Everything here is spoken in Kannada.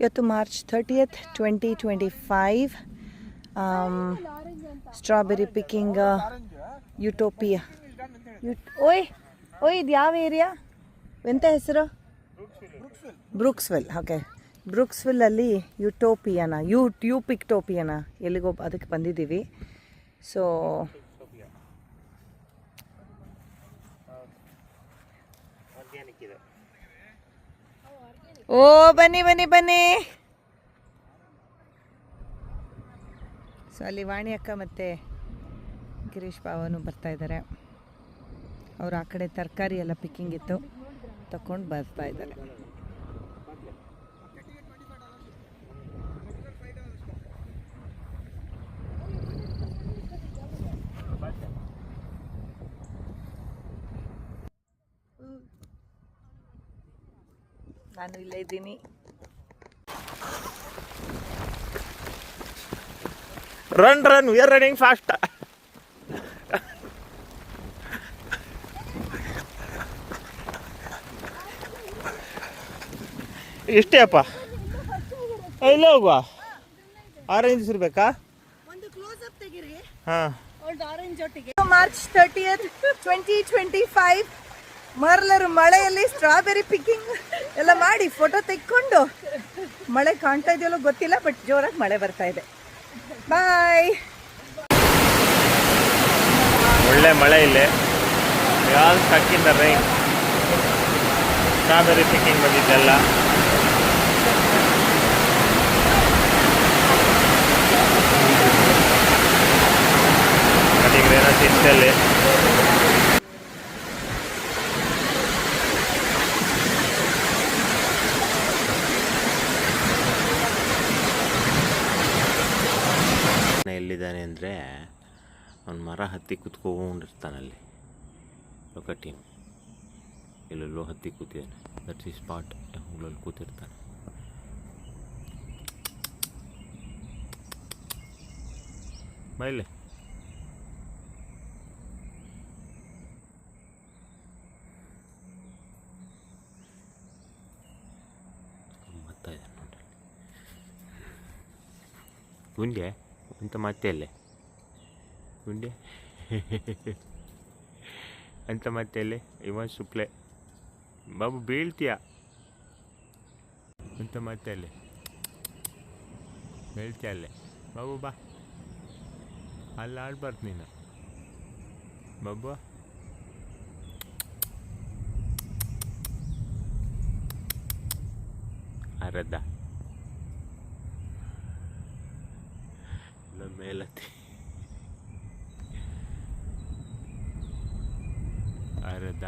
ಇವತ್ತು March 30th 2025. Strawberry picking utopia. ಓಯ್ ಇದು ಯಾವ ಏರಿಯಾ? ಎಂಥ ಹೆಸರು? ಬ್ರೂಕ್ಸ್ವೆಲ್. ಓಕೆ, ಬ್ರೂಕ್ಸ್ವೆಲ್ಲಲ್ಲಿ ಯುಟೋಪಿಯಾನ ಯು ಪಿಕ್ಟೋಪಿಯಾನ ಎಲ್ಲಿಗೋ ಅದಕ್ಕೆ ಬಂದಿದ್ದೀವಿ. ಸೊ ಓ ಬನ್ನಿ ಬನ್ನಿ ಬನ್ನಿ. ಸೊ ಅಲ್ಲಿ ವಾಣಿ ಅಕ್ಕ ಮತ್ತು ಗಿರೀಶ್ ಬಾವನು ಬರ್ತಾ ಇದ್ದಾರೆ. ಅವ್ರು ಆ ಕಡೆ ತರಕಾರಿ ಎಲ್ಲ ಪಿಕ್ಕಿಂಗ್ ಇತ್ತು, ತಗೊಂಡು ಬರ್ತಾ ಇದ್ದಾರೆ. ನಾನು ಇಲ್ಲೇ ಇದ್ದೀನಿ. Run we are running fast. ಇಷ್ಟೇ ಅಪ್ಪ, ಇಲ್ಲ ಹೋಗುವ. ಆರೆಂಜ್ ಇರ್ಬೇಕಾ? ಒಂದು ಕ್ಲೋಸ್ ಅಪ್ ತೆಗಿರಿ. ಹಾಂ, ಆರೆಂಜ್ ಒಟ್ಟಿಗೆ. ಮಾರ್ಚ್ 30th 2025 ಮರಳರು ಮಳೆಯಲ್ಲಿ ಸ್ಟ್ರಾಬೆರಿ ಪಿಕ್ಕಿಂಗ್ ಎಲ್ಲ ಮಾಡಿ ಫೋಟೋ ತೆಕ್ಕೊಂಡು, ಮಳೆ ಕಾಣ್ತಾ ಇದೆಯಲ್ಲೋ ಗೊತ್ತಿಲ್ಲ, ಬಟ್ ಜೋರಾಗಿ ಮಳೆ ಬರ್ತಾ ಇದೆ. ಬಾಯ್. ಒಳ್ಳೆ ಮಳೆ ಇಲ್ಲೇ. ಯಾರು ಸ್ಟಕ್ಕಿಂದ ರೈನ್. ಸ್ಟ್ರಾಬೆರಿ ಪಿಕ್ಕಿಂಗ್ ಬಂದಿದ್ದೆಲ್ಲ. ಅದೀಗ ಏನೋ ತಿಂತಲ್ಲಿ ಎಲ್ಲಿದ್ದಾನೆ ಅಂದರೆ, ಅವನು ಮರ ಹತ್ತಿ ಕೂತ್ಕೊಂಡಿರ್ತಾನಲ್ಲಿ ಲೊಕಟಿನ್. ಎಲ್ಲೆಲ್ಲೋ ಹತ್ತಿ ಕೂತಿದ್ದಾನೆ. ದಟ್ಸ್ ಈ ಸ್ಪಾಟ್. ಹುಲ್ಲಲ್ಲಿ ಕೂತಿರ್ತಾನೆ. ಬೈಲೆ ಮತ್ತ ಇದೆ ನೋಡಿ. ಗುಂಡೆ ಅಂತ ಮತ್ತೆ ಅಲ್ಲೇ ಗುಂಡೆ ಅಂತ ಮತ್ತೆ ಅಲ್ಲೇ ಇವನ್ ಸುಪ್ಲೆ ಬಾಬು ಬೀಳ್ತೀಯ ಅಂತ ಮತ್ತೆ ಅಲ್ಲೇ ಬೀಳ್ತೀಯ ಅಲ್ಲೇ ಬಾಬು. ಬಾ, ಅಲ್ಲಿ ಆಡ್ಬಾರ್ದು ನೀನು ಬಾಬು. ಅರದ್ದ ಮೇಲತ್ತಿ ಅರದ್ದ